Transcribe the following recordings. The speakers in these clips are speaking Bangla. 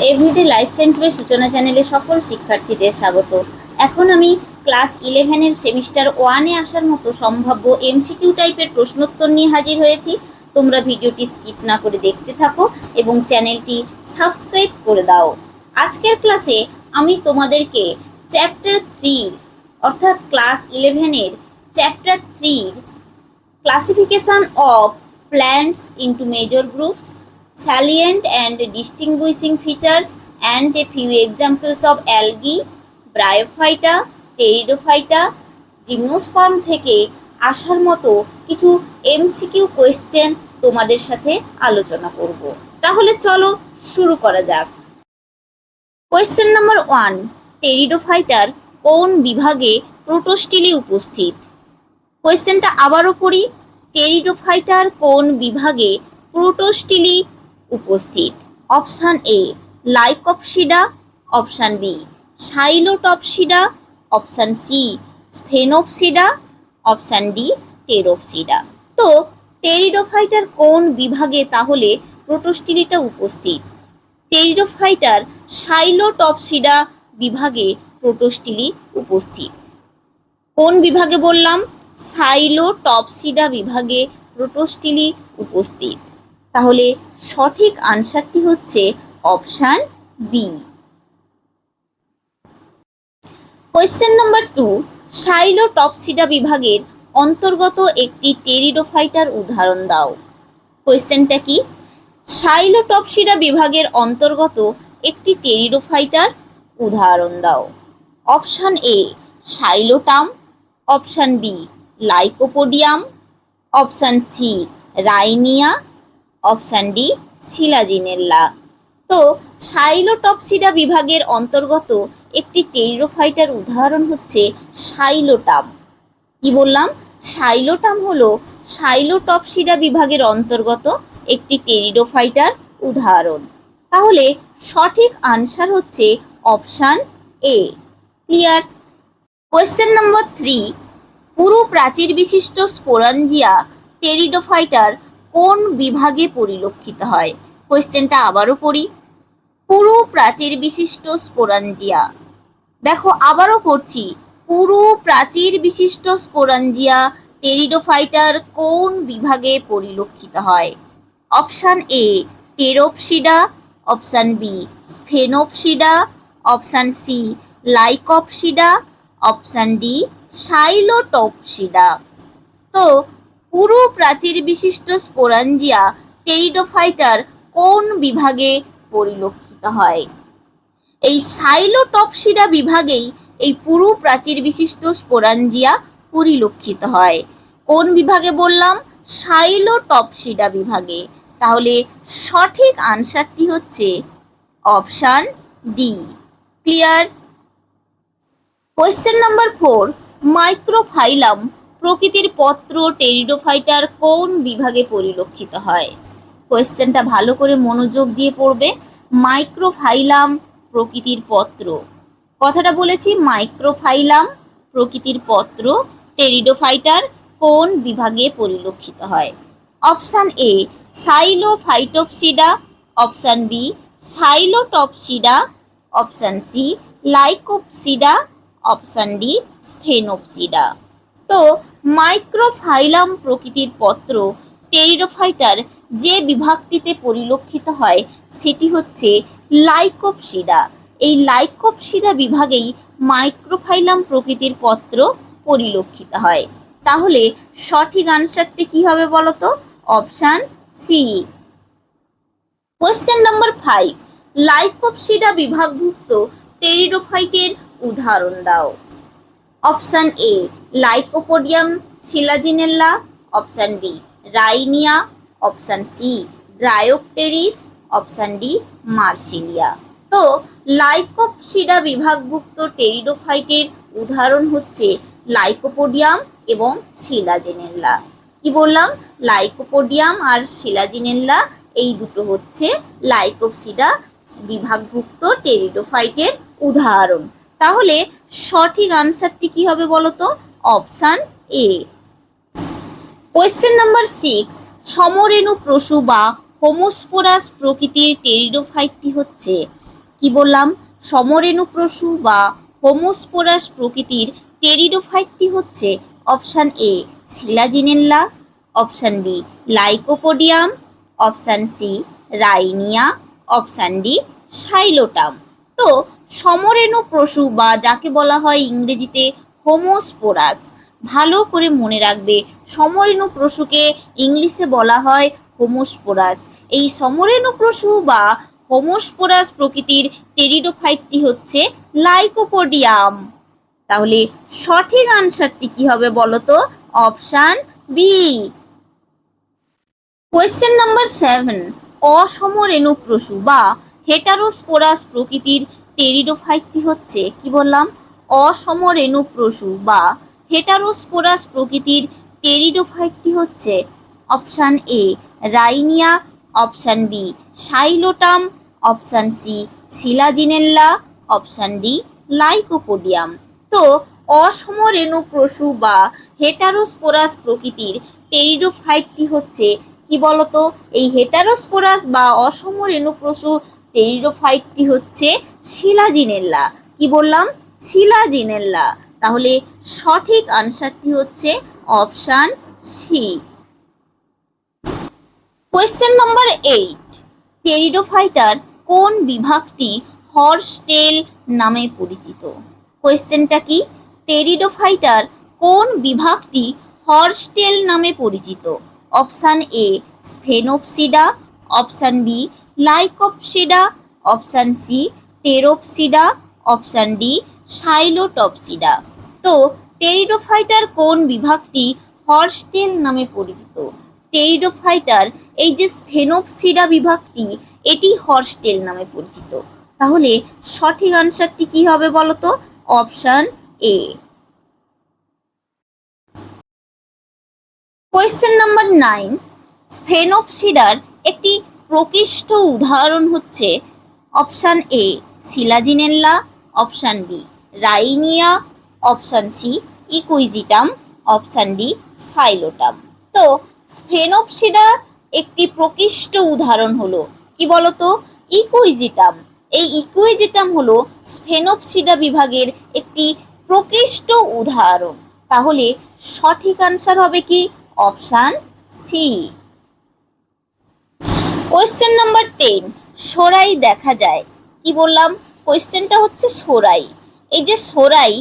এভরিডে লাইফ সায়েন্স বাই সূচনা চ্যানেলে সকল শিক্ষার্থীদের স্বাগত। এখন আমি ক্লাস 11-এর সেমিস্টার 1-এ আসার মতো সম্ভাব্য এমসিকিউ টাইপের প্রশ্নোত্তর নিয়ে হাজির হয়েছি। তোমরা ভিডিওটি স্কিপ না করে দেখতে থাকো এবং চ্যানেলটি সাবস্ক্রাইব করে দাও। আজকের ক্লাসে আমি তোমাদেরকে চ্যাপ্টার 3 অর্থাৎ ক্লাস 11-এর chapter 3 classification of plants into major groups, salient and distinguishing features and a few examples of algae, bryophyta, pteridophyta, gymnosperm থেকে আসার মতো কিছু এমসিকিউ কোয়েশ্চেন তোমাদের সাথে আলোচনা করব। তাহলে চলো শুরু করা যাক। কোয়েশ্চেন নাম্বার 1, টেরিডোফাইটার কোন বিভাগে প্রোটোস্টিলি উপস্থিত? কোয়েশ্চেনটা আবারও পড়ি। টেরিডোফাইটার কোন বিভাগে প্রোটোস্টিলি উপস্থিত? Option A Lycopsida, option B Psilotopsida, option C Sphenopsida, option D Pteropsida. তো টেরিডোফাইটার কোন বিভাগে তাহলে প্রোটোস্টিলিটা উপস্থিত? টেরিডোফাইটার সাইলোটপসিডা বিভাগে প্রোটোস্টিলি উপস্থিত। কোন বিভাগে বললাম? সাইলোটপসিডা বিভাগে প্রোটোস্টিলি উপস্থিত। তাহলে সঠিক আনসারটি হচ্ছে অপশান বি। কোয়েশ্চেন নাম্বার 2, সাইলোটপসিডা বিভাগের অন্তর্গত একটি টেরিডোফাইটার উদাহরণ দাও। কোয়েশ্চেনটা কি? সাইলোটপসিডা বিভাগের অন্তর্গত একটি টেরিডোফাইটার উদাহরণ দাও। Option A Psilotum, option B Lycopodium, option C Rhynia, option D Selaginella. তো সাইলোটপসিডা বিভাগের অন্তর্গত একটি টেরিডোফাইটার উদাহরণ হচ্ছে সাইলোটাম। কি বললাম? সাইলোটাম হলো সাইলোটপসিডা বিভাগের অন্তর্গত একটি টেরিডোফাইটার উদাহরণ। তাহলে সঠিক আনসার হচ্ছে অপশান এ। ক্লিয়ার? কোয়েশ্চেন নাম্বার 3, পুরু প্রাচীর বিশিষ্ট স্পোরাঞ্জিয়া টেরিডোফাইটার কোন বিভাগে পরিলক্ষিত হয়? কোয়েশ্চেনটা আবারও পড়ি। পুরু প্রাচীর বিশিষ্ট স্পোরাঞ্জিয়া, দেখো আবারও পড়ছি, পুরু প্রাচীর বিশিষ্ট স্পোরাঞ্জিয়া টেরিডোফাইটার কোন বিভাগে পরিলক্ষিত হয়? Option A Pteropsida, option B Sphenopsida, option C Lycopsida, option D Psilotopsida. তো পুরু প্রাচীর বিশিষ্ট স্পোরাঞ্জিয়া টেরিডোফাইটার কোন বিভাগে পরিলক্ষিত হয়? এই সাইলোটপসিডা বিভাগেই এই পুরু প্রাচীর বিশিষ্ট স্পোরাঞ্জিয়া পরিলক্ষিত হয়। কোন বিভাগে বললাম? সাইলোটপসিডা বিভাগে। তাহলে সঠিক আনসারটি হচ্ছে option D. Clear? Question number 4, মাইক্রোফাইলাম প্রকৃতির পত্র টেরিডোফাইটার কোন বিভাগে পরিলক্ষিত হয়? কোয়েশ্চেনটা ভালো করে মনোযোগ দিয়ে পড়বে। মাইক্রোফাইলাম প্রকৃতির পত্র, কথাটা বলেছি, মাইক্রোফাইলাম প্রকৃতির পত্র টেরিডোফাইটার কোন বিভাগে পরিলক্ষিত হয়? Option A Psilophytopsida, option B Psilotopsida, option C Lycopsida, option D Sphenopsida. তো মাইক্রোফাইলাম প্রকৃতির পত্র টেরিডোফাইটার যে বিভাগটিতে পরিলক্ষিত হয় সেটি হচ্ছে লাইকোপসিডা। এই লাইকোপসিডা বিভাগেই মাইক্রোফাইলাম প্রকৃতির পত্র পরিলক্ষিত হয়। তাহলে সঠিক আনসারটি কি হবে বলো তো? Option C. Question number 5, Lycopsida বিভাগভুক্ত টেরিডোফাইটের উদাহরণ দাও। Option A Lycopodium Selaginella, option B Rhynia, option C Dryopteris, option D Marsilea. তো লাইকোপসিডা বিভাগভুক্ত টেরিডোফাইটের উদাহরণ হচ্ছে লাইকোপোডিয়াম এবং শিলাজিনেল্লা। কি বললাম? লাইকোপোডিয়াম আর শিলাজিনেল্লা এই দুটো হচ্ছে লাইকোপসিডা বিভাগভুক্ত টেরিডোফাইটের উদাহরণ। তাহলে সঠিক আনসারটি কি হবে বলো তো? Option A. কোয়েশ্চেন নাম্বার 6, সমরেণু প্রসূ বা হোমোস্পোরাস প্রকৃতির টেরিডোফাইটটি হচ্ছে কি বললাম? সমরেণুপ্রসূ বা হোমোস্পোরাস প্রকৃতির টেরিডোফাইটটি হচ্ছে option A Selaginella, option B Lycopodium, option C Rhynia, option D Psilotum. তো সমরেণুপ্রসূ বা যাকে বলা হয় ইংরেজিতে হোমোস্পোরাস, ভালো করে মনে রাখবে, সমরেণুপ্রসূকে ইংলিশে বলা হয় হোমোস্পোরাস। এই সমরেণুপ্রসূ বা হোমোস্পোরাস প্রকৃতির টেরিডোফাইটটি হচ্ছে লাইকোপোডিয়াম। তাহলে সঠিক আনসারটি কি হবে বলো তো? Option B. কোয়েশ্চেন নাম্বার 7, অসমরেণুপ্রসূ বা হেটারোস্পোরাস প্রকৃতির টেরিডোফাইটটি হচ্ছে কি বললাম? অসমরেণুপ্রসূ বা হেটারোস্পোরাস প্রকৃতির টেরিডোফাইটটি হচ্ছে option A Rhynia, option B Psilotum, option C Selaginella, option D Lycopodium. তো অসমরেণুপ্রসূ বা হেটারোস্পোরাস প্রকৃতির টেরিডোফাইটটি হচ্ছে কি বলতো? এই হেটারোস্পোরাস বা অসমরেণুপ্রসূ টেরিডোফাইটটি হচ্ছে শিলাজিনেল্লা। কি বললাম? শিলাজিনেল্লা। তাহলে সঠিক আনসারটি হচ্ছে অপশান সি। কোয়েশ্চেন নাম্বার 8, টেরিডোফাইটার কোন বিভাগটি হর্সটেল নামে পরিচিত? কোয়েশ্চেনটা কি? টেরিডোফাইটার কোন বিভাগটি হর্সটেল নামে পরিচিত? Option A Sphenopsida, option B Lycopsida, option C Pteropsida, option D Psilotopsida. তো টেরিডোফাইটার কোন বিভাগটি হর্সটেল নামে পরিচিত? টেরিডোফাইটার এই যে স্ফেনোপসিডা বিভাগটি, এটি হর্সটেল নামে পরিচিত। তাহলে সঠিক আনসারটি কি হবে বলতো? Option A. কোয়েশ্চেন নাম্বার 9, স্ফেনোপসিডার একটি প্রকৃষ্ট উদাহরণ হচ্ছে option A Selaginella, option B Rhynia, option C Equisetum, option D Psilotum. তো স্ফেনোপসিডা একটি প্রকৃষ্ট উদাহরণ হলো কি বলতো? ইকুইজিটাম। এই ইকুইজিটাম হলো স্ফেনোপসিডা বিভাগের একটি প্রকৃষ্ট উদাহরণ। তাহলে সঠিক আনসার হবে কি? Option C. কোয়েশ্চেন নাম্বার 10, সোরাই দেখা যায়। কি বললাম? কোয়েশ্চেনটা হচ্ছে সোরাই। এই যে সোরাই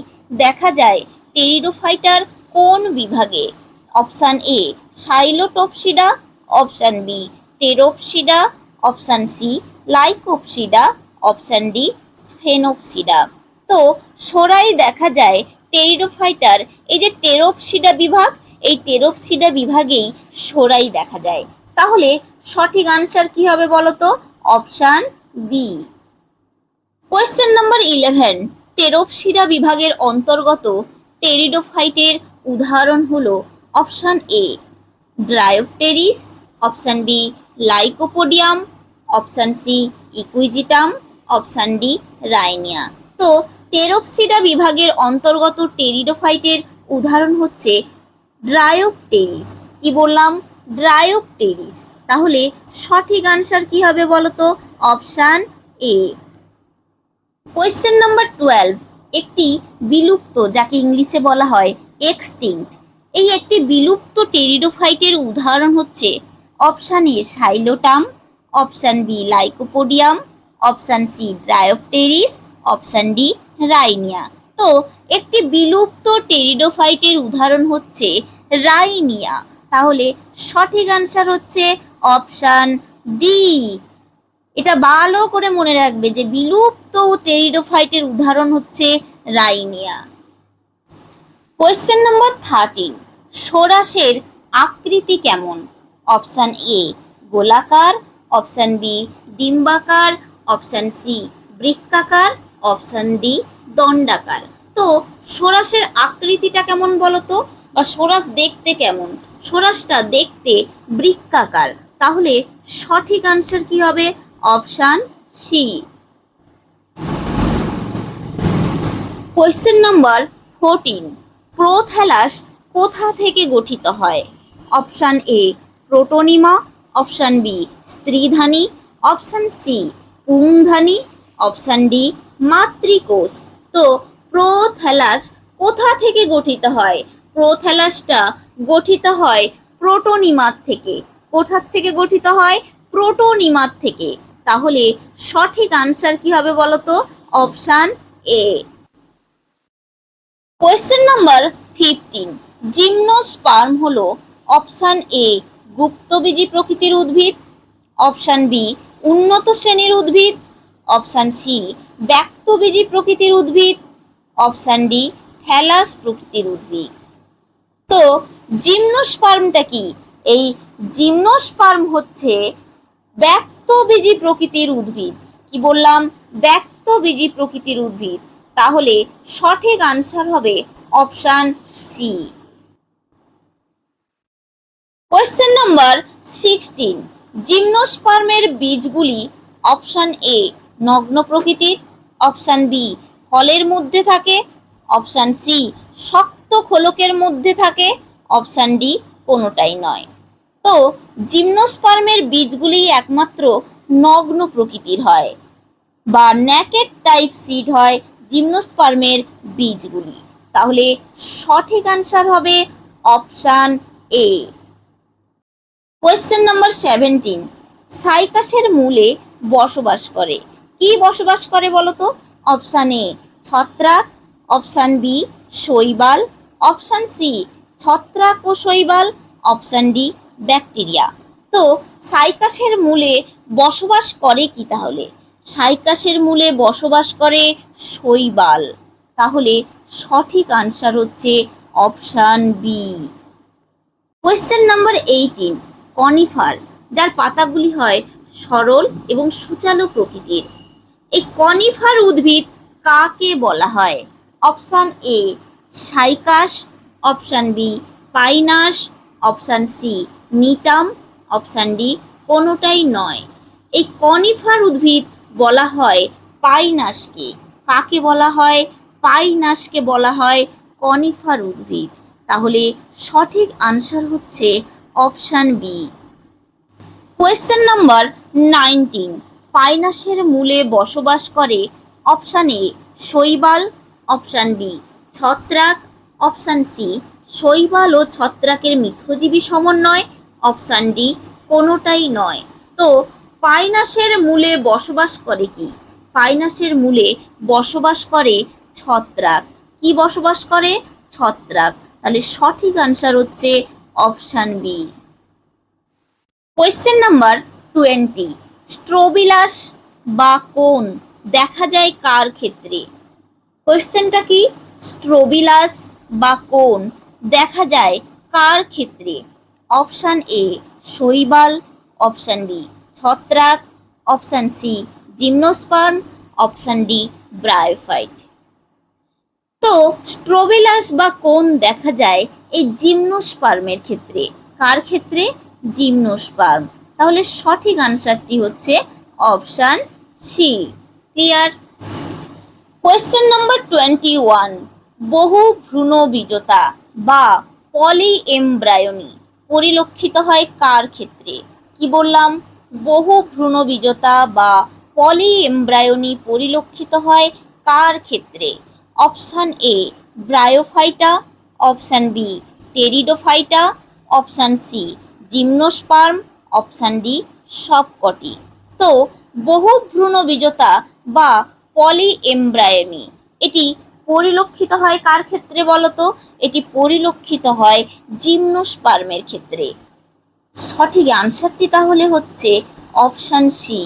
দেখা যায় টেরিডোফাইটার কোন বিভাগে? Option A Psilotopsida, option B Pteropsida, option C Lycopsida, option D Sphenopsida. তো সোরাই দেখা যায় টেরিডোফাইটার এই যে টেরোপসিডা বিভাগ, এই টেরোপসিডা বিভাগেই সোরাই দেখা যায়। তাহলে সঠিক আনসার কি হবে বলতো? Option B. Question number 11, Pteropsida বিভাগের অন্তর্গত টেরিডোফাইটের উদাহরণ হলো option A Dryopteris, option B Lycopodium, option C Equisetum, option D Rhynia. তো টেরোপসিডা বিভাগের অন্তর্গত টেরিডোফাইটের উদাহরণ হচ্ছে ড্রায়োপটেরিস। কি বললাম? ড্রায়োপটেরিস। তাহলে সঠিক আনসার কি হবে বলতো? Option A. কোয়েশ্চেন নাম্বার 12, একটি বিলুপ্ত যাকে ইংলিশে বলা হয় এক্সটিংক্ট, এই একটি বিলুপ্ত টেরিডোফাইটের উদাহরণ হচ্ছে option A Psilotum, option B Lycopodium, option C Dryopteris, option D Rhynia. তো একটি বিলুপ্ত টেরিডোফাইটের উদাহরণ হচ্ছে রাইনিয়া। তাহলে সঠিক আনসার হচ্ছে অপশান ডি। এটা ভালো করে মনে রাখবে যে বিলুপ্ত টেরিডোফাইটের উদাহরণ হচ্ছে রাইনিয়া। কোয়েশ্চেন নাম্বার 13, সোরাসের আকৃতি কেমন? অপশান এ গোলাকার, অপশান বি ডিম্বাকার, অপশান সি বৃক্কাকার, অপশান ডি দণ্ডাকার। তো সোরাসের আকৃতিটা কেমন বলতো? বা সোরাস দেখতে কেমন? সোরাসটা দেখতে বৃক্কাকার। তাহলে সঠিক আনসার কি হবে? Option C. Question number 14, prothallus কোথা থেকে গঠিত হয়? Option A protonema, option B স্ত্রীধানী, অপশান সি পুংধানী, অপশান ডি মাতৃকোষ। তো প্রোথ্যালাস কোথা থেকে গঠিত হয়? প্রোথ্যালাসটা গঠিত হয় প্রোটোনিমাদ থেকে। কোথা থেকে গঠিত হয়? প্রোটোনিমাদ থেকে। তাহলে সঠিক আনসার কি হবে বলতো? Option A. Question number 15। Gymnosperm হলো অপশান এ গুপ্তবীজী প্রকৃতির উদ্ভিদ, অপশান বি উন্নত শ্রেণীর উদ্ভিদ, অপশান সি ব্যক্তবীজী প্রকৃতির উদ্ভিদ, অপশান ডি থ্যালাস প্রকৃতির উদ্ভিদ। তো জিমনোস্পার্মটা কি? এই জিমনোস্পার্ম হচ্ছে ব্যক্তবীজী প্রকৃতির উদ্ভিদ। কি বললাম? ব্যক্তবীজী প্রকৃতির উদ্ভিদ। তাহলে সঠিক আনসার হবে অপশান সি। Question number 16। জিমনোস্পার্মের বীজগুলি অপশান এ নগ্ন প্রকৃতির, অপশান বি ফলের মধ্যে থাকে, অপশান সি শক্ত খোলকের মধ্যে থাকে, অপশান ডি কোনোটাই নয়। তো জিমনোস্পার্মের বীজগুলি একমাত্র নগ্ন প্রকৃতির হয় বা ন্যাকেড টাইপ সিড হয় জিমনোস্পার্মের বীজগুলি। তাহলে সঠিক আনসার হবে অপশান এ। Question number 17। সাইকাসের মূলে বসবাস করে। কি বসবাস করে বলতো? অপশান এ ছত্রাক, অপশান বি শৈবাল, অপশান সি ছত্রাক ও শৈবাল, অপশান ডি ব্যাকটেরিয়া। তো সাইকাসের মূলে বসবাস করে কি তাহলে? সাইকাসের মূলে বসবাস করে শৈবাল। তাহলে সঠিক আনসার হচ্ছে option B. Question number 18। Conifer, যার পাতাগুলি হয় সরল এবং সূচালো প্রকৃতির, এই কনিফার উদ্ভিদ কাকে বলা হয়? Option A Cycas, option B Pinus, option C Gnetum, option D কোনোটাই নয়। এই কনিফার উদ্ভিদ বলা হয় পাইনাসকে। কাকে বলা হয়? পাইনাসকে বলা হয় কনিফার উদ্ভিদ। তাহলে সঠিক আনসার হচ্ছে অপশান বি। Question number 19। পাইনাসের মূলে বসবাস করে অপশান এ শৈবাল, অপশান বি ছত্রাক, অপশান সি শৈবাল ও ছত্রাকের মিথ্যজীবী সমন্বয়, অপশান ডি কোনোটাই নয়। তো পাইনাসের মূলে বসবাস করে কি? পাইনাসের মূলে বসবাস করে ছত্রাক। কি বসবাস করে? ছত্রাক। তাহলে সঠিক আনসার হচ্ছে option B. Question number 20। Strobilus বা কোন দেখা যায় কার ক্ষেত্রে? কোয়েশ্চেনটা কি? স্ট্রোবিলাস বা কোন দেখা যায় কার ক্ষেত্রে? অপশান এ শৈবাল, অপশান বি ছত্রাক, option C gymnosperm, option D bryophyte. তো স্ট্রোবিলাস বা কোন দেখা যায় এই জিমনোস্পার্মের ক্ষেত্রে। কার ক্ষেত্রে? জিমনোস্পার্ম। তাহলে সঠিক আনসারটি হচ্ছে option C. Clear? Question number 21। বহু ভ্রূণবীজতা বা পলি এমব্রায়োনি পরিলক্ষিত হয় কার ক্ষেত্রে? কি বললাম? বহু ভ্রূণবীজতা বা পলি এমব্রায়োনি পরিলক্ষিত হয় কার ক্ষেত্রে? Option A bryophyta, option B pteridophyta, option C gymnosperm, option D সবকটি। তো বহু ভ্রূণবীজতা বা পলি এমব্রায়োনি এটি পরিলক্ষিত হয় কার ক্ষেত্রে বলতো? এটি পরিলক্ষিত হয় জিমনোস্পার্মের ক্ষেত্রে। সঠিক আনসারটি তাহলে হচ্ছে অপশান সি।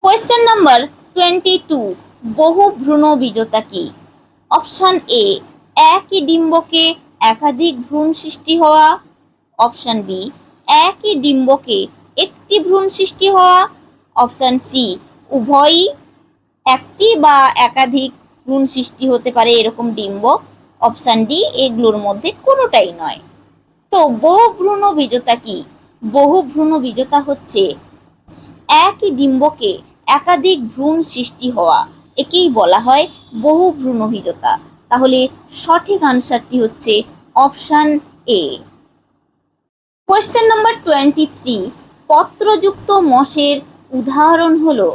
Question number 22। বহু ভ্রূণবীজতা কি? অপশান এ একই ডিম্বকে একাধিক ভ্রূণ সৃষ্টি হওয়া, অপশান বি একই ডিম্বকে একটি ভ্রূণ সৃষ্টি হওয়া, অপশান সি উভয়ই একটি বা একাধিক ভ্রূণ সৃষ্টি হতে পারে এরকম ডিম্ব, অপশান ডি এগুলোর মধ্যে কোনোটাই নয়। তো বহু ভ্রূণবীজতা কি? বহু ভ্রূণবীজতা হচ্ছে একই ডিম্বকে একাধিক ভ্রূণ সৃষ্টি হওয়া, একেই বলা হয় বহু ভ্রূণবীজতা। তাহলে সঠিক আনসারটি হচ্ছে অপশান এ। Question number 23। পত্রযুক্ত মসের উদাহরণ হলো?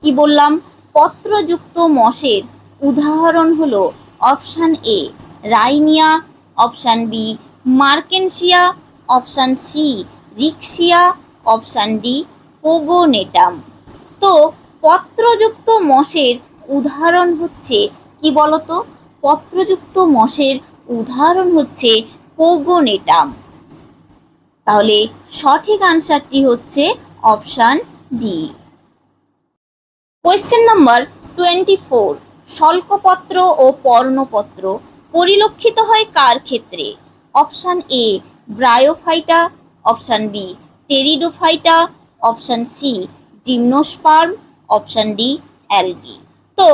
কি বললাম? পত্রযুক্ত মসের উদাহরণ হলো option A Rhynia, option B Marchantia, option C Riccia, option D Pogonatum. তো পত্রযুক্ত মসের উদাহরণ হচ্ছে কি বলতো? পত্রযুক্ত মসের উদাহরণ হচ্ছে পোগোনেটাম। তাহলে সঠিক আনসারটি হচ্ছে অপশান ডি। কোয়েশ্চেন নাম্বার 24, শল্কপত্র ও পর্ণপত্র পরিলক্ষিত হয় কার ক্ষেত্রে? Option A bryophyta, option B pteridophyta, option C gymnosperm, option D algae. তো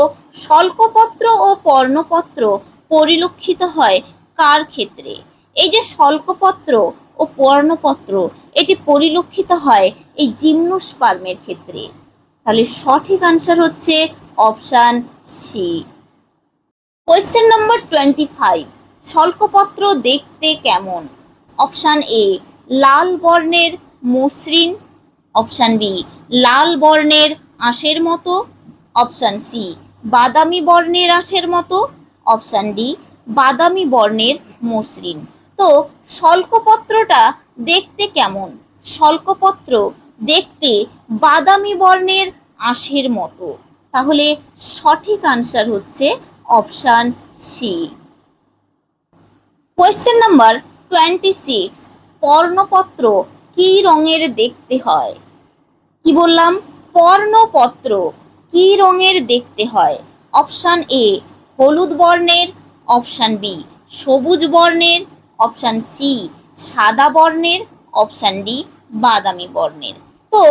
শল্কপত্র ও পর্ণপত্র পরিলক্ষিত হয় কার ক্ষেত্রে? এই যে শল্কপত্র ও পর্ণপত্র এটি পরিলক্ষিত হয় এই জিমনোস্পার্মের ক্ষেত্রে। তাহলে সঠিক আনসার হচ্ছে অপশান সি। কোয়েশ্চেন নম্বর 25, শল্কপত্র দেখতে কেমন? অপশান এ লাল বর্ণের মসৃণ, অপশান বি লাল বর্ণের আঁশের মতো, অপশান সি বাদামি বর্ণের আঁশের মতো, অপশান ডি বাদামি বর্ণের মসৃণ। তো শল্কপত্রটা দেখতে কেমন? শল্কপত্র দেখতে বাদামি বর্ণের আঁশের মতো। তাহলে সঠিক আনসার হচ্ছে অপশান সি। কোয়েশ্চেন নাম্বার 26, পর্ণপত্র কি রঙের দেখতে হয়? কি বললাম? পর্ণপত্র কি রঙের দেখতে হয়? অপশান এ হলুদ বর্ণের, অপশান বি সবুজ বর্ণের, অপশান সি সাদা বর্ণের, অপশান ডি বাদামি বর্ণের। তো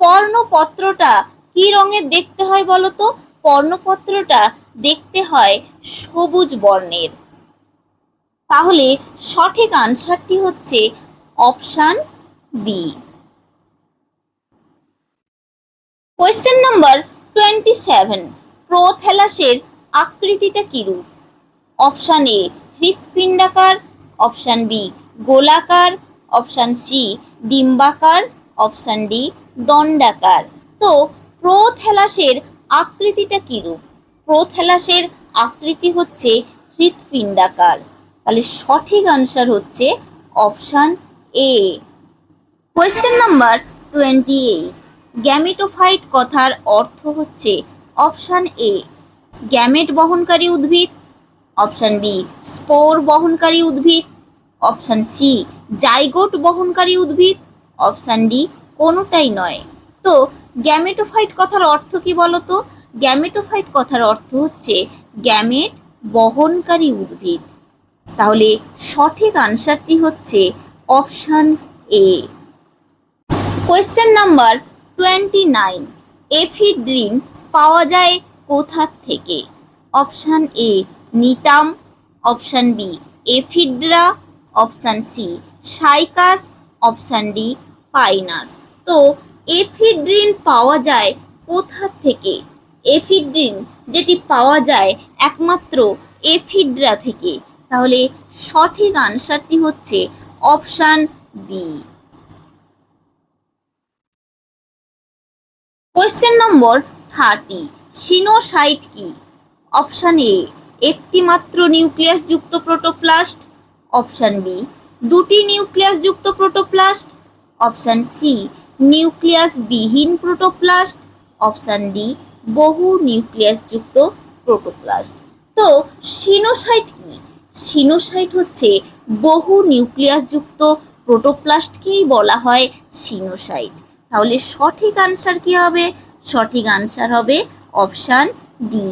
পর্ণপত্রটা কি রঙের দেখতে হয় বলো তো? পর্ণপত্রটা দেখতে হয় সবুজ বর্ণের। তাহলে সঠিক আনসারটি হচ্ছে অপশান বি। কোয়েশ্চেন নাম্বার 27, প্রোথ্যালাসের আকৃতিটা কিরূপ? অপশান এ হৃৎপিণ্ডাকার, অপশান বি গোলাকার, অপশান সি ডিম্বাকার, অপশান ডি দণ্ডাকার। তো প্রোথ্যালাসের আকৃতিটা কিরূপ? প্রোথ্যালাসের আকৃতি হচ্ছে হৃৎপিণ্ডাকার। তাহলে সঠিক আনসার হচ্ছে option A. Question number 28, gametophyte কথার অর্থ হচ্ছে অপশান এ গ্যামেট বহনকারী উদ্ভিদ, অপশান বি স্পোর বহনকারী উদ্ভিদ, অপশান সি জাইগোট বহনকারী উদ্ভিদ, অপশান ডি কোনোটাই নয়। তো গ্যামেটোফাইট কথার অর্থ কি বলতো? গ্যামেটোফাইট কথার অর্থ হচ্ছে গ্যামেট বহনকারী উদ্ভিদ। তাহলে সঠিক আনসারটি হচ্ছে option A. Question number 29, ephedrine পাওয়া যায় কোথা থেকে? Option A Gnetum, option B Ephedra, option C Cycas, option D Pinus. তো এফিড্রিন পাওয়া যায় কোথা থেকে? এফিড্রিন যেটি পাওয়া যায় একমাত্র এফিড্রা থেকে। তাহলে সঠিক আনসারটি হচ্ছে option B. Question number 30, coenocyte কি? অপশান এ একটি মাত্র নিউক্লিয়াস যুক্ত প্রোটোপ্লাস্ট, অপশান বি দুটি নিউক্লিয়াস যুক্ত প্রোটোপ্লাস্ট, অপশান সি নিউক্লিয়াস বিহীন প্রোটোপ্লাস্ট, অপশান ডি বহু নিউক্লিয়াস যুক্ত প্রোটোপ্লাস্ট। তো সিনোসাইট কি? সিনোসাইট হচ্ছে বহু নিউক্লিয়াস যুক্ত প্রোটোপ্লাস্টকেই বলা হয় সিনোসাইট। তাহলে সঠিক আনসার কি হবে? সঠিক আনসার হবে অপশান ডি।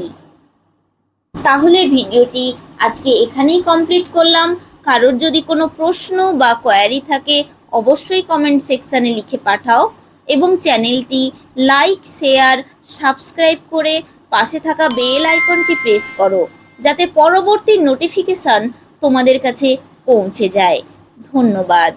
তাহলে ভিডিওটি আজকে এখানেই কমপ্লিট করলাম। কারোর যদি কোনো প্রশ্ন বা কোয়ারি থাকে অবশ্যই কমেন্ট সেকশানে লিখে পাঠাও এবং চ্যানেলটি লাইক, শেয়ার, সাবস্ক্রাইব করে পাশে থাকা বেল আইকনটি প্রেস করো যাতে পরবর্তী নোটিফিকেশান তোমাদের কাছে পৌঁছে যায়। ধন্যবাদ।